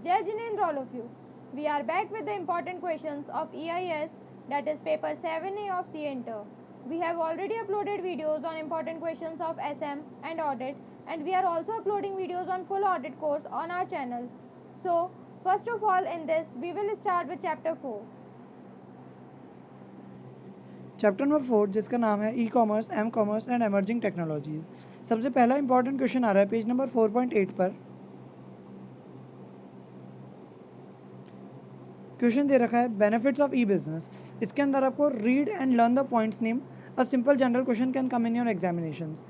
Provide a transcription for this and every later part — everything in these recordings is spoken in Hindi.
Jai Jinendra all of you. We are back with the important questions of EIS, that is paper 7A of C-Enter. We have already uploaded videos on important questions of SM and audit, and we are also uploading videos on full audit course on our channel. So, first of all in this, we will start with chapter 4. Chapter number 4 जिसका नाम है E commerce, M commerce and emerging technologies. सबसे पहला इंपॉर्टेंट क्वेश्चन आ रहा है पेज नंबर 4.8 पर। क्वेश्चन दे रखा है बेनिफिट्स ऑफ ई बिजनेस। इसके अंदर आपको read and learn the points name. A simple general question can come in your examinations.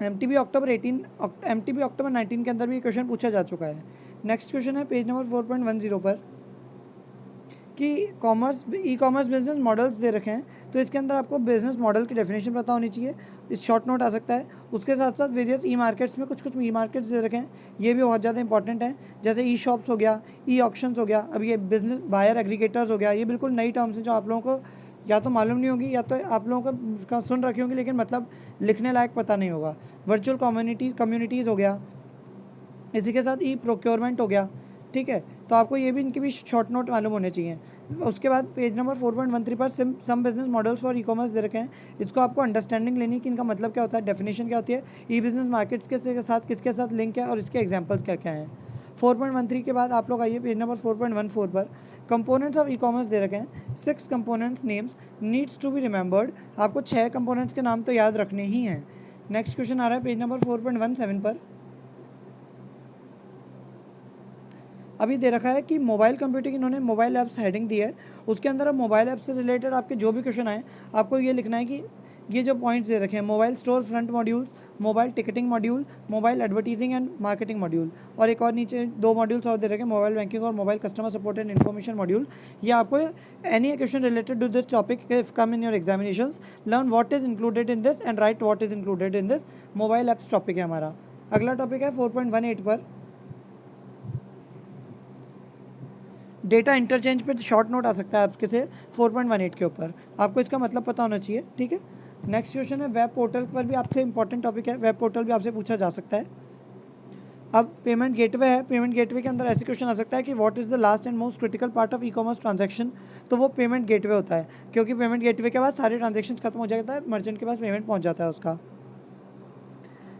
MTB October 19 के अंदर भी क्वेश्चन पूछा जा चुका है। नेक्स्ट क्वेश्चन है पेज नंबर 4.10 पर कि ई कॉमर्स बिजनेस मॉडल्स दे रखे हैं, तो इसके अंदर आपको बिजनेस मॉडल की डेफिनेशन पता होनी चाहिए। इस शॉर्ट नोट आ सकता है। उसके साथ साथ वेरियस ई मार्केट्स में कुछ ई मार्केट्स दे रखे हैं, ये भी बहुत ज़्यादा इंपॉर्टेंट है। जैसे ई शॉप्स हो गया, ई ऑक्शंस हो गया, अब ये बिजनेस बायर एग्रीगेटर्स हो गया, ये बिल्कुल नई टर्म्स हैं जो आप लोगों को या तो मालूम नहीं होगी या तो आप लोगों को सुन रखी होंगी लेकिन मतलब लिखने लायक पता नहीं होगा। वर्चुअल कम्युनिटीज़ हो गया, इसी के साथ ई प्रोक्योरमेंट हो गया, ठीक है। तो आपको ये भी इनकी भी शॉर्ट नोट मालूम होने चाहिए। उसके बाद पेज नंबर 4.13 पर some business models for e commerce दे रखे हैं। इसको आपको अंडरस्टैंडिंग लेनी है कि इनका मतलब क्या होता है, डेफिनेशन क्या होती है, ई बिजनेस मार्केट्स के साथ किसके साथ लिंक है और इसके एग्जाम्पल्स क्या क्या हैं। 4.13 के बाद आप लोग आइए पेज नंबर 4.14 पर। कंपोनेंट्स ऑफ ई कॉमर्स दे रखे हैं। 6 components names needs to be remembered. आपको 6 कंपोनेंट्स के नाम तो याद रखने ही हैं। नेक्स्ट क्वेश्चन आ रहा है पेज नंबर 4.17 पर। अभी दे रखा है कि मोबाइल कंप्यूटिंग, इन्होंने मोबाइल ऐप्स हेडिंग दी है, उसके अंदर अब मोबाइल ऐप से रिलेटेड आपके जो भी क्वेश्चन आए आपको ये लिखना है कि ये जो पॉइंट्स दे रखे हैं, mobile store front modules, mobile ticketing module, mobile advertising and marketing module, और एक और नीचे 2 मॉड्यूल्स और दे रखे हैं, मोबाइल बैंकिंग और mobile customer support and information module. ये आपको any question related to this topic if come in your examinations, learn what is included in this and write what is included in this. Mobile apps topic है हमारा। अगला टॉपिक है 4.18 पर डेटा इंटरचेंज पे शॉर्ट नोट आ सकता है आपके से 4.18 के ऊपर, आपको इसका मतलब पता होना चाहिए, ठीक है। नेक्स्ट क्वेश्चन है वेब पोर्टल पर भी आपसे इंपॉर्टेंट टॉपिक है, वेब पोर्टल भी आपसे पूछा जा सकता है। अब पेमेंट गेटवे है, पेमेंट गेटवे के अंदर ऐसे क्वेश्चन आ सकता है कि what is the last and most critical part of E commerce transaction, तो वो पेमेंट गेटवे होता है, क्योंकि पेमेंट गेटवे के बाद सारे ट्रांजेक्शन खत्म हो जाता है, मर्चेंट के पास पेमेंट पहुँच जाता है उसका।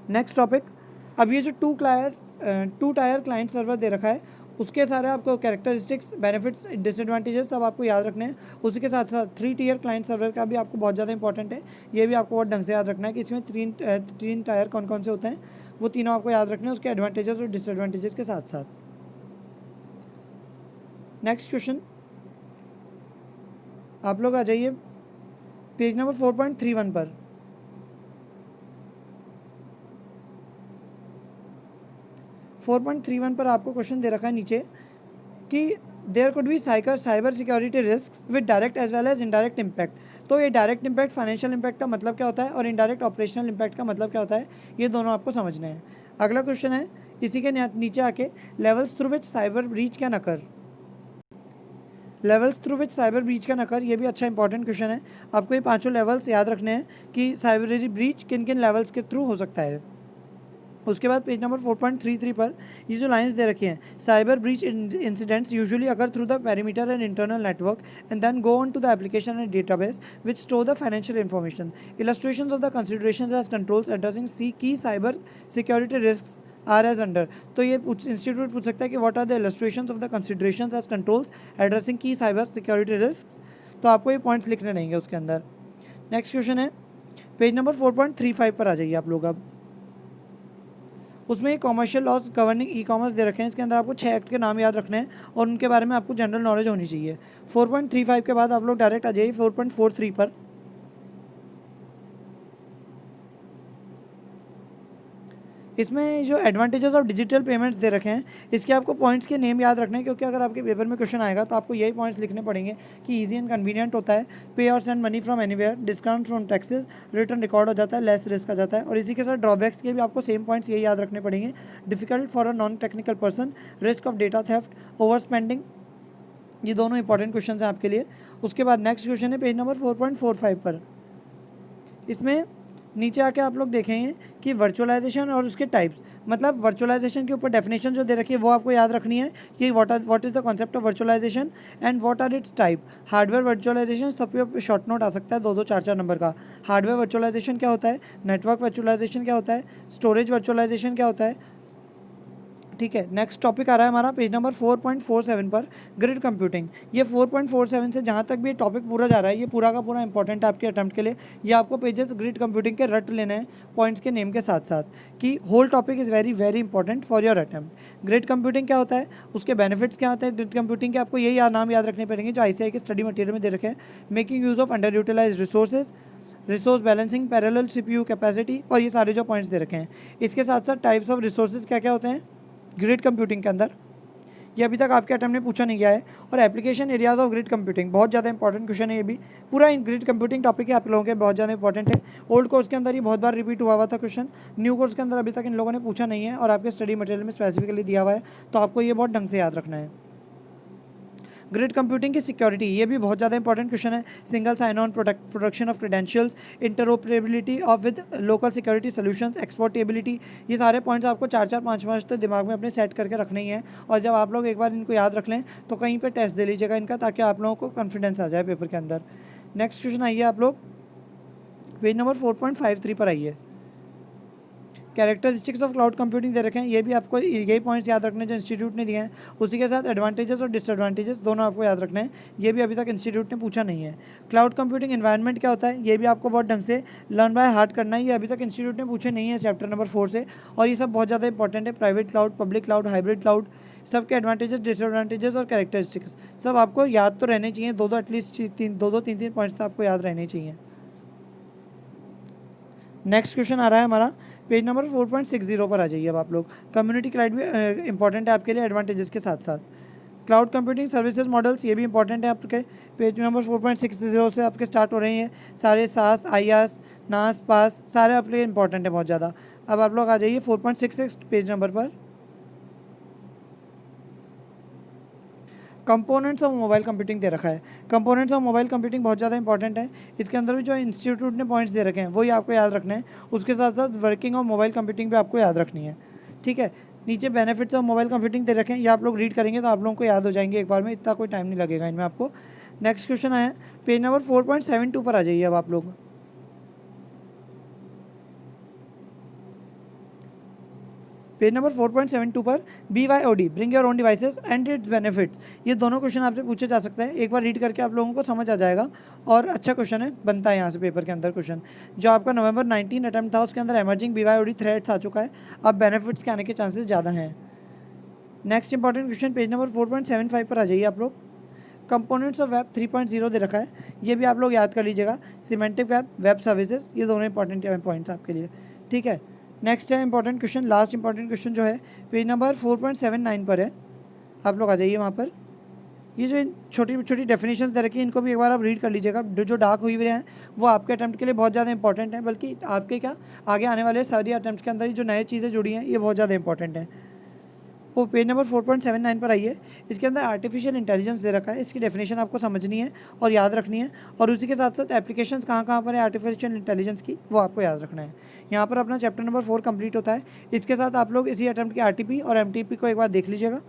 नेक्स्ट टॉपिक, अब ये जो टू टायर क्लाइंट सर्वर दे रखा है, उसके सारे आपको कैरेक्टरिस्टिक्स, बेनिफिट्स, डिसएडवांटेजेस सब आपको याद रखने हैं। उसी के साथ साथ 3 टियर क्लाइंट सर्वर का भी आपको बहुत ज़्यादा इंपॉर्टेंट है, ये भी आपको बहुत ढंग से याद रखना है कि इसमें तीन टायर कौन कौन से होते हैं, वो तीनों आपको याद रखने हैं, उसके एडवांटेजेस और डिसएडवांटेजेस के साथ साथ। नेक्स्ट क्वेश्चन, आप लोग आ जाइए पेज नंबर 4.31 पर। 4.31 पर आपको क्वेश्चन दे रखा है नीचे कि there could be cyber security risk with direct as well as indirect impact. तो ये डायरेक्ट इम्पैक्ट फाइनेंशियल इम्पैक्ट का मतलब क्या होता है और इनडायरेक्ट ऑपरेशनल इम्पैक्ट का मतलब क्या होता है, ये दोनों आपको समझने हैं। अगला क्वेश्चन है इसी के नीचे आके, levels through which cyber breach can occur. Levels through which cyber breach can occur, ये भी अच्छा इंपॉर्टेंट क्वेश्चन है। आपको ये 5 लेवल्स याद रखने हैं कि साइबर ब्रीच किन किन लेवल्स के थ्रू हो सकता है। उसके बाद पेज नंबर 4.33 पर ये जो लाइंस दे रखी हैं, cyber breach incidents usually occur through the perimeter and internal network and then go on to the application and database which store the financial information. Illustrations of the considerations as controls addressing सी key cyber security risks are as under. तो ये इंस्टीट्यूट पूछ सकता है कि what are the illustrations of the considerations as controls addressing key cyber security risks. तो आपको ये पॉइंट्स लिखने रहेंगे उसके अंदर। नेक्स्ट क्वेश्चन है पेज नंबर 4.35 पर आ जाइए आप लोग। अब उसमें commercial laws governing e commerce दे रखे हैं, इसके अंदर आपको 6 एक्ट के नाम याद रखने हैं और उनके बारे में आपको जनरल नॉलेज होनी चाहिए। 4.35 के बाद आप लोग डायरेक्ट आ जाइए 4.43 पर। इसमें जो एडवांटेजेस ऑफ डिजिटल पेमेंट्स दे रखे हैं, इसके आपको पॉइंट्स के नेम याद रखने हैं, क्योंकि अगर आपके पेपर में क्वेश्चन आएगा तो आपको यही पॉइंट्स लिखने पड़ेंगे कि इजी एंड कन्वीनियंट होता है, पे और send money from anywhere, discount from taxes, return record हो जाता है, लेस रिस्क आ जाता है, और इसी के साथ ड्रॉबैक्स के भी आपको सेम पॉइंट्स यही याद रखने पड़ेंगे। Difficult for a non technical person, risk of data theft, over spending, ये दोनों इंपॉर्टेंट क्वेश्चन हैं आपके लिए। उसके बाद नेक्स्ट क्वेश्चन है पेज नंबर 4.45 पर। इसमें नीचे आके आप लोग देखेंगे कि वर्चुअलाइजेशन और उसके टाइप्स, मतलब वर्चुअलाइजेशन के ऊपर डेफिनेशन जो दे रखी है वो आपको याद रखनी है कि what is the concept of virtualization and what are its type. Hardware virtualization सब पे शॉर्ट नोट आ सकता है 2-2 4-4 नंबर का। हार्डवेयर वर्चुअलाइजेशन क्या होता है, नेटवर्क वर्चुअलाइजेशन क्या होता है, स्टोरेज वर्चुअलाइजेशन क्या होता है। ठीक है, नेक्स्ट टॉपिक आ रहा है हमारा पेज नंबर 4.47 पर, ग्रिड कंप्यूटिंग। ये 4.47 से जहाँ तक भी टॉपिक पूरा जा रहा है ये पूरा का पूरा इंपॉर्टेंट है आपके अटेम्प्ट के लिए। ये आपको पेजेस ग्रिड कंप्यूटिंग के रट लेने हैं पॉइंट्स के नेम के साथ साथ, कि whole topic is very very important for your attempt. Grid computing क्या होता है, उसके बेनिफिट्स क्या होते हैं ग्रिड कंप्यूटिंग के, आपको यही नाम याद रखने पड़ेंगे जो ICAI के स्टडी मटेरियल में दे रखे हैं। Making use of under utilize resources, resource balancing, parallel CPU capacity, और ये सारे जो पॉइंट्स दे रखे हैं। इसके साथ साथ टाइप्स ऑफ रिसोर्सेज क्या क्या होते हैं ग्रिड कंप्यूटिंग के अंदर, ये अभी तक आपके अटेम्प्ट में पूछा नहीं गया है। और application areas of grid computing बहुत ज़्यादा इंपॉर्टेंट क्वेश्चन है, ये भी पूरा इन ग्रिड कंप्यूटिंग टॉपिक है आप लोगों के, बहुत ज़्यादा इंपॉर्टेंट है। ओल्ड कोर्स के अंदर ये बहुत बार रिपीट हुआ था क्वेश्चन, न्यू कोर्स के अंदर अभी तक इन लोगों ने पूछा नहीं है और आपके स्टडी मटेरियल में स्पेसिफिकली दिया हुआ है, तो आपको ये बहुत ढंग से याद रखना है। ग्रिड कंप्यूटिंग की सिक्योरिटी, ये भी बहुत ज़्यादा इंपॉर्टेंट क्वेश्चन है। Single sign on, production of credentials, interoperability of with local security solutions, exportability, ये सारे पॉइंट्स आपको 4-4 5-5 तो दिमाग में अपने सेट करके रखने ही हैं। और जब आप लोग एक बार इनको याद रख लें तो कहीं पर टेस्ट दे लीजिएगा इनका, ताकि आप लोगों को कॉन्फिडेंस आ जाए पेपर के अंदर। नेक्स्ट क्वेश्चन आइए आप लोग पेज नंबर 4.53 पर आइए। कैरेक्टरिस्टिक्स ऑफ क्लाउड कंप्यूटिंग दे रखे हैं, ये भी आपको यही पॉइंट्स याद रखने जो इंस्टीट्यूट ने दिए हैं। उसी के साथ एडवांटेजेस और डिसएडवांटेजेस दोनों आपको याद रखने हैं, ये भी अभी तक इंस्टीट्यूट ने पूछा नहीं है। क्लाउड कंप्यूटिंग एनवायरनमेंट क्या होता है, ये भी आपको बहुत ढंग से लर्न बाय हार्ट करना है, ये अभी तक इंस्टीट्यूट ने पूछे नहीं है चैप्टर नंबर 4 से, और ये सब बहुत ज़्यादा इंपॉर्टेंट है। Private cloud, public cloud, hybrid cloud, सबके एडवांटेजेस, डिसएडवांटेजेस और कैरेक्टरिस्टिक्स सब आपको याद तो रहने चाहिए, दो एटलीस्ट 3-3 पॉइंट्स तो आपको याद रहने चाहिए। नेक्स्ट क्वेश्चन आ रहा है हमारा पेज नंबर 4.60 पर आ जाइए अब आप लोग। कम्युनिटी क्लाउड भी इंपॉर्टेंट है आपके लिए एडवांटेजेस के साथ साथ। क्लाउड कंप्यूटिंग सर्विसेज मॉडल्स, ये भी इंपॉर्टेंट है आपके। पेज नंबर 4.60 से आपके स्टार्ट हो रही हैं सारे सास, आईआस, नास, पास, सारे आपके लिए इंपॉर्टेंट है बहुत ज़्यादा। अब आप लोग आ जाइए 4.66 पेज नंबर पर। कंपोनेंट्स ऑफ मोबाइल कंप्यूटिंग दे रखा है। कंपोनेंट्स ऑफ मोबाइल कंप्यूटिंग बहुत ज़्यादा इंपॉर्टेंट है, इसके अंदर भी जो इंस्टीट्यूट ने पॉइंट्स दे रखे हैं वही आपको याद रखना है। उसके साथ साथ वर्किंग ऑफ मोबाइल कंप्यूटिंग भी आपको याद रखनी है। ठीक है, नीचे बेनिफिट्स ऑफ मोबाइल कंप्यूटिंग दे रखे हैं, ये आप लोग रीड करेंगे तो आप लोगों को याद हो जाएंगे एक बार में, इतना कोई टाइम नहीं लगेगा इनमें आपको। नेक्स्ट क्वेश्चन है पेज नंबर 4.72 पर आ जाइए अब आप लोग। पेज नंबर 4.72 पर BYOD, bring your own devices and it's benefits, ये दोनों क्वेश्चन आपसे पूछे जा सकते हैं। एक बार रीड करके आप लोगों को समझ आ जाएगा, और अच्छा क्वेश्चन है, बनता है यहाँ से पेपर के अंदर क्वेश्चन। जो आपका नवंबर 19 अटैम्प्ट था उसके अंदर एमर्जिंग BYOD थ्रेट्स आ चुका है, अब बेनिफिट्स के आने के चांसेस ज़्यादा हैं। Next important question page number 4.75 पर आ जाइए आप लोग। कंपोनेंट्स ऑफ वेब 3.0 दे रखा है, ये भी आप लोग याद कर लीजिएगा। सिमेंटिक वेब, वेब सर्विसेज, ये दोनों इंपॉर्टेंट पॉइंट्स आपके लिए। ठीक है, नेक्स्ट है important question, last important question जो है पेज नंबर 4.79 पर है, आप लोग आ जाइए वहाँ पर। ये जो छोटी छोटी डेफिनेशंस दे रखी है इनको भी एक बार आप रीड कर लीजिएगा, जो डार्क हुई हुई हैं वो आपके अटैम्प्ट के लिए बहुत ज़्यादा इंपॉर्टेंट है, बल्कि आपके क्या आगे आने वाले सारी अटैम्प्ट के अंदर ही जो नई चीज़ें जुड़ी हैं ये बहुत ज़्यादा इंपॉर्टेंट है। वो पेज नंबर 4.79 पर आइए, इसके अंदर आर्टिफिशियल इंटेलिजेंस दे रखा है, इसकी डेफिनेशन आपको समझनी है और याद रखनी है, और उसी के साथ साथ एप्लीकेशंस कहाँ कहाँ पर है आर्टिफिशियल इंटेलिजेंस की वो आपको याद रखना है। यहाँ पर अपना चैप्टर नंबर 4 कंप्लीट होता है। इसके साथ आप लोग इसी अटैम्प्ट की RTP और MTP को एक बार देख लीजिएगा,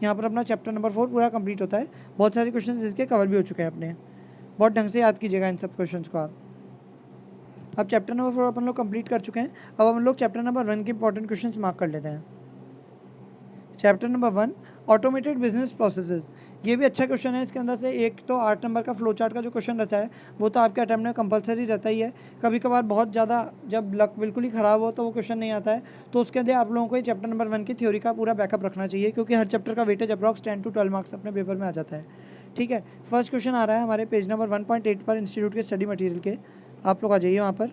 यहाँ पर अपना चैप्टर नंबर 4 पूरा कंप्लीट होता है। बहुत सारे क्वेश्चन इसके कवर भी हो चुके हैं अपने, बहुत ढंग से याद कीजिएगा इन सब क्वेश्चन को आप। अब चैप्टर नंबर 4 अपन लोग कंप्लीट कर चुके हैं, अब हम लोग चैप्टर नंबर 1 के इंपॉर्टेंट क्वेश्चन मार्क कर लेते हैं। Chapter number 1 automated business processes, ये भी अच्छा क्वेश्चन है। इसके अंदर से एक तो 8 नंबर का फ्लो चार्ट का जो क्वेश्चन रहता है वो तो आपके अटेम्प्ट में कंपलसरी रहता ही है। कभी कभार बहुत ज़्यादा जब लक बिल्कुल ही ख़राब हो तो वो क्वेश्चन नहीं आता है, तो उसके अंदर आप लोगों को चैप्टर नंबर 1 की थ्योरी का पूरा बैकअप रखना चाहिए, क्योंकि हर चैप्टर का वेटेज अप्रॉक्स 10 to 12 मार्क्स अपने पेपर में आ जाता है। ठीक है, फर्स्ट क्वेश्चन आ रहा है हमारे पेज नंबर 1.8 पर इंस्टीट्यूट के स्टडी मटीरियल के, आप लोग आ जाइए वहाँ पर।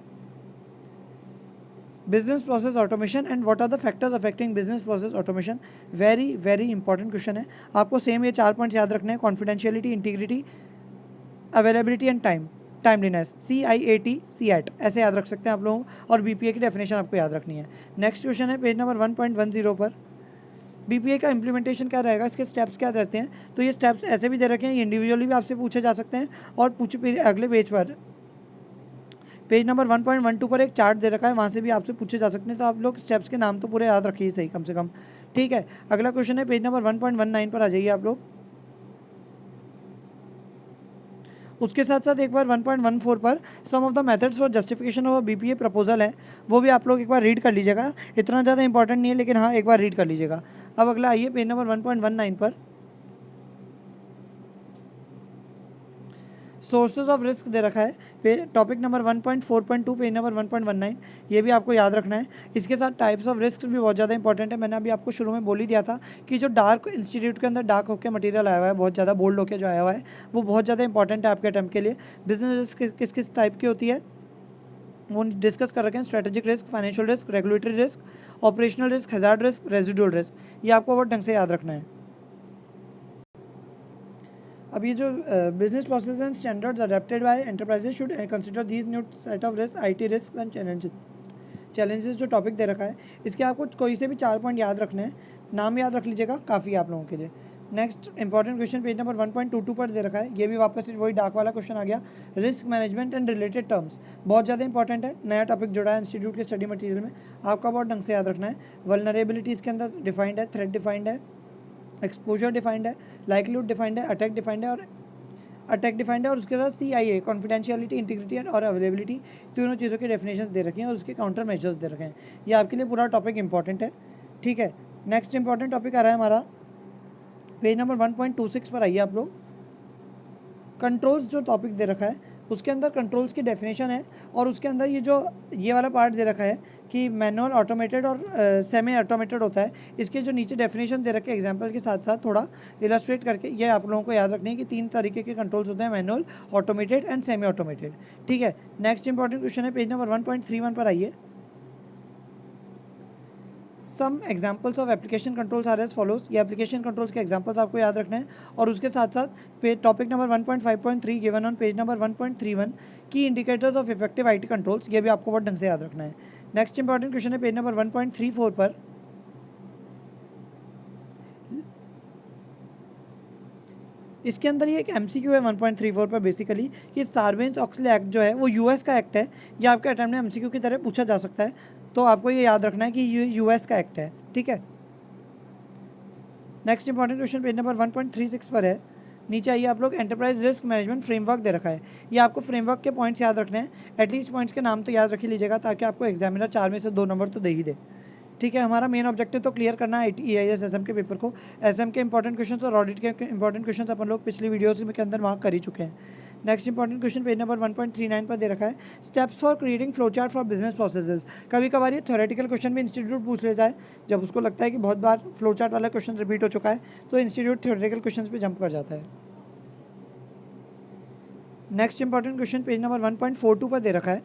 Business process automation and what are the factors affecting business process automation, very very important question है। आपको सेम ये 4 पॉइंट्स याद रखने हैं, confidentiality, integrity, availability and timeliness, CIAT, CAT ऐसे याद रख सकते हैं आप लोग, और BPA की डेफिनेशन आपको याद रखनी है। नेक्स्ट क्वेश्चन है पेज नंबर 1.10 पर, BPA का इम्प्लीमेंटेशन क्या रहेगा, इसके स्टेप्स क्या रहते हैं। तो ये स्टेप्स ऐसे भी दे रखे हैं, ये इंडिविजुअली भी आपसे पूछे जा सकते हैं, और अगले पेज पर पेज नंबर 1.12 पर एक चार्ट दे रखा है, वहाँ से भी आपसे पूछे जा सकते हैं, तो आप लोग स्टेप्स के नाम तो पूरे याद रखिए सही कम से कम, ठीक है। अगला क्वेश्चन है पेज नंबर 1.19 पर आ जाइए आप लोग। उसके साथ साथ एक बार 1.14 पर some of the methods for justification of BPA proposal है, वो भी आप लोग एक बार रीड कर लीजिएगा, इतना ज़्यादा इंपॉर्टेंट नहीं है लेकिन हाँ एक बार रीड कर लीजिएगा। अब अगला आइए पेज नंबर 1.19 पर सोर्सेज ऑफ रिस्क दे रखा है, टॉपिक नंबर 1.4.2 पेज नंबर 1.19, ये भी आपको याद रखना है। इसके साथ टाइप्स ऑफ रिस्क भी बहुत ज़्यादा इंपॉर्टेंट है, मैंने अभी आपको शुरू में बोल ही दिया था कि जो डार्क इंस्टीट्यूट के अंदर डार्क होकर मटेरियल आया हुआ है, बहुत ज़्यादा बोल्ड होकर जो आया हुआ है, वो बहुत ज़्यादा इंपॉर्टेंट है आपके अटेम्प्ट के लिए। बिजनेस रिस्क किस किस टाइप की होती है वो डिस्कस कर रखे हैं, strategic risk, financial risk, regulatory risk, operational risk, hazard risk, residual risk, ये आपको बहुत ढंग से याद रखना है। अब ये जो business process and standards adapted by enterprises should consider these new set of risk, IT risk and challenges जो टॉपिक दे रखा है, इसके आपको कोई से भी 4 पॉइंट याद रखने हैं, नाम याद रख लीजिएगा, काफ़ी आप लोगों के लिए। Next important question page number 1.22 पर दे रखा है, ये भी वापस से वही डार्क वाला क्वेश्चन आ गया, risk management and related terms, बहुत ज़्यादा इंपॉर्टेंट है, नया टॉपिक जुड़ा है इंस्टीट्यूट के स्टडी मटेरियल में, आपका बहुत ढंग से याद रखना है। वल्नरेबिलिटीज़ के अंदर डिफाइंड है, थ्रेट डिफाइंड है, एक्सपोजर डिफाइंड है, लाइकलीहुड डिफाइंड है, अटैक डिफाइंड है और उसके साथ CIA कॉन्फिडेंशियलिटी, इंटीग्रिटी और अवेलेबिलिटी, तीनों चीज़ों की डेफिनेशंस दे रखी हैं और उसके काउंटर मेजर्स दे रखे हैं। ये आपके लिए पूरा टॉपिक इंपॉर्टेंट है, ठीक है। नेक्स्ट इंपॉर्टेंट टॉपिक आ रहा है हमारा पेज नंबर 1.26 पर आइए आप लोग। कंट्रोल्स जो टॉपिक दे रखा है, उसके अंदर कंट्रोल्स की डेफिनेशन है और उसके अंदर ये वाला पार्ट दे रखा है कि मैनुअल, ऑटोमेटेड और सेमी ऑटोमेटेड होता है। इसके जो नीचे डेफिनेशन दे रखे हैं एग्जांपल के साथ साथ थोड़ा इलस्ट्रेट करके, ये आप लोगों को याद रखनी है कि 3 तरीके के कंट्रोल्स होते हैं, manual, automated and semi automated, ठीक है। नेक्स्ट इंपॉर्टेंट क्वेश्चन है पेज नंबर 1.31 पर आइए। Some examples of application controls are as follows, ये एप्लीकेशन कंट्रोल्स के एग्जाम्पल्स आपको याद रखना है और उसके साथ साथ topic number 1.5.3 given on page number 1.31 की indicators of effective IT controls, ये भी आपको बहुत ढंग से याद रखना है। नेक्स्ट इंपॉर्टेंट क्वेश्चन है पेज नंबर 1.34 पर, इसके अंदर ये एक MCQ है 1.34 पर बेसिकली कि सार्बेन्स-ऑक्सले एक्ट जो है वो US का एक्ट है, ये आपके अटेम्प्ट में MCQ की तरह पूछा जा सकता है, तो आपको ये याद रखना है कि ये US का एक्ट है, ठीक है। Next important question page number 1.36 पर है, नीचे आइए आप लोग, एंटरप्राइज रिस्क मैनेजमेंट फ्रेमवर्क दे रखा है, ये आपको फ्रेमवर्क के पॉइंट्स याद रखने हैं, एटलीस्ट पॉइंट्स के नाम तो याद रख लीजिएगा ताकि आपको एग्जामिनर 4 में से 2 नंबर तो दे ही दे, ठीक है। हमारा मेन ऑब्जेक्टिव तो क्लियर करना है EIS SM के पेपर को, SM के इंपॉर्टेंट क्वेश्चन और ऑडिट के इंपॉर्टेंट क्वेश्चन अपन लोग पिछली वीडियोस के अंदर मार्क कर ही चुके हैं। Next important question page number 1.39 पर दे रखा है, steps for creating flow chart for business processes. कभी कभार ये थ्योरेटिकल क्वेश्चन भी इंस्टीट्यूट पूछ ले जाए, जब उसको लगता है कि बहुत बार फ्लो चार्ट वाला क्वेश्चन रिपीट हो चुका है तो इंस्टीट्यूट थ्योरेटिकल क्वेश्चन पे जंप कर जाता है। Next important question page number 1.42 पर दे रखा है,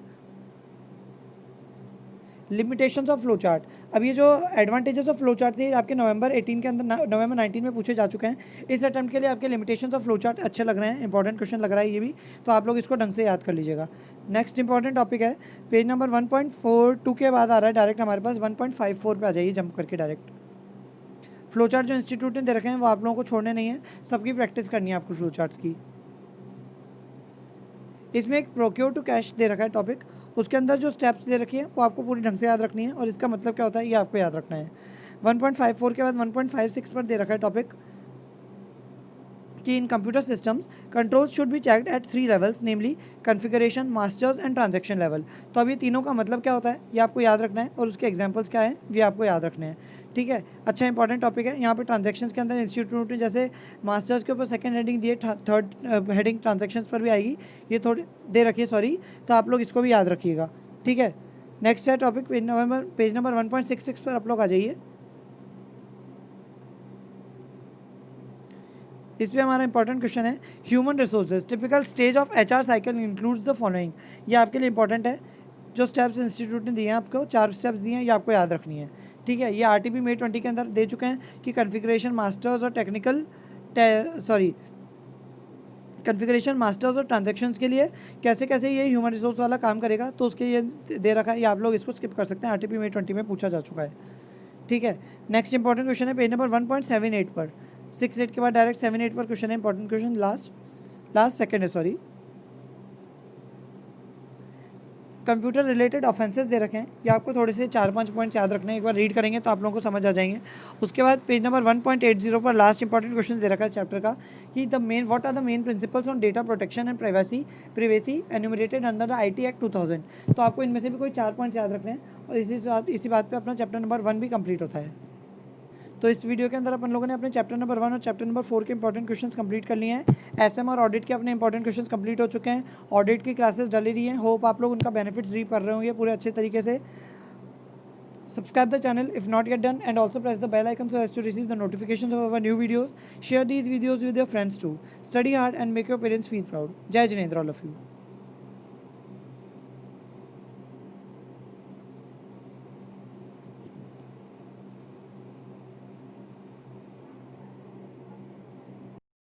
लिमिटेशंस ऑफ फ्लो चार्ट। अब ये जो एडवांटेजेस ऑफ फ्लो चार्ट थे आपके नवंबर 18 के अंदर नवंबर 19 में पूछे जा चुके हैं, इस अटेम्प्ट के लिए आपके लिमिटेशंस ऑफ फ्लो चार्ट अच्छे लग रहे हैं, इंपॉर्टेंट क्वेश्चन लग रहा है ये भी, तो आप लोग इसको ढंग से याद कर लीजिएगा। नेक्स्ट इंपॉर्टेंट टॉपिक है पेज नंबर 1.42 के बाद आ रहा है डायरेक्ट हमारे पास 1.54 पे आ जाइए जंप करके डायरेक्ट। फ्लो चार्ट जो इंस्टीट्यूट ने दे रखे हैं वो आप लोगों को छोड़ने नहीं है, सबकी प्रैक्टिस करनी है आपको फ्लो चार्ट्स की। इसमें एक प्रोक्योर टू कैश दे रखा है टॉपिक, उसके अंदर जो स्टेप्स दे रखी है वो आपको पूरी ढंग से याद रखनी है और इसका मतलब क्या होता है ये आपको याद रखना है। 1.54 के बाद 1.56 पर दे रखा है टॉपिक कि in computer systems controls should be checked at 3 levels, namely configuration, masters and transaction level. तो अब ये तीनों का मतलब क्या होता है ये आपको याद रखना है और उसके एग्जांपल्स क्या हैं ये आपको याद रखने हैं, ठीक है। अच्छा इंपॉर्टेंट टॉपिक है, यहाँ पे ट्रांजैक्शंस के अंदर इंस्टीट्यूट ने जैसे मास्टर्स के ऊपर सेकंड हेडिंग दी है, थर्ड हेडिंग ट्रांजैक्शंस पर भी आएगी, ये थोड़ी दे रखिए सॉरी, तो आप लोग इसको भी याद रखिएगा, ठीक है। नेक्स्ट है टॉपिक पेज नंबर 1.66 पर आप लोग आ जाइए। इसमें हमारा इंपॉर्टेंट क्वेश्चन है human resources typical stage of HR cycle includes the following. ये आपके लिए इंपॉर्टेंट है, जो स्टेप्स इंस्टीट्यूट ने दिए हैं आपको 4 स्टेप्स दिए हैं ये आपको याद रखनी है, ठीक है। ये RTP May 20 के अंदर दे चुके हैं कि कॉन्फ़िगरेशन मास्टर्स और कॉन्फ़िगरेशन मास्टर्स और ट्रांजैक्शंस के लिए कैसे कैसे ये ह्यूमन रिसोर्स वाला काम करेगा, तो उसके ये दे रखा है, ये आप लोग इसको स्किप कर सकते हैं, RTP May 20 में पूछा जा चुका है, ठीक है। नेक्स्ट इंपॉर्टेंट क्वेश्चन है पेज नंबर 1.78 पर, 6-8 के बाद डायरेक्ट 7-8 पर क्वेश्चन है, इंपॉर्टेंट क्वेश्चन लास्ट सेकंड है सॉरी। कंप्यूटर रिलेटेड ऑफेंसेस दे रखे हैं, ये आपको थोड़े से 4-5 पॉइंट्स याद रखने हैं, एक बार रीड करेंगे तो आप लोगों को समझ आ जाएंगे। उसके बाद पेज नंबर 1.80 पर लास्ट इंपॉर्टेंट क्वेश्चन दे रखा है चैप्टर का कि what are the main principles on data protection and privacy enumerated under the IT Act 2000। तो आपको इनमें से भी कोई 4 पॉइंट्स याद रखने हैं और इसी बात पर अपना चैप्टर नंबर 1 भी कंप्लीट होता है। तो इस वीडियो के अंदर अपन लोगों ने अपने चैप्टर नंबर 1 और चैप्टर नंबर 4 के इंपॉर्टेंट क्वेश्चंस कंप्लीट कर लिए हैं। SM और ऑडिट के अपने इंपॉर्टेंट क्वेश्चंस कंप्लीट हो चुके हैं। ऑडिट की क्लासेस डली रही हैं, होप आप लोग उनका बेनिफिट्स रीप कर रहे होंगे पूरे अच्छे तरीके से। Subscribe the channel if not yet done, and also press the bell icon so as to receive the notifications of our new videos. Share these videos with your friends too. Study hard and make your parents feel proud. Jai Jinendra, all of you.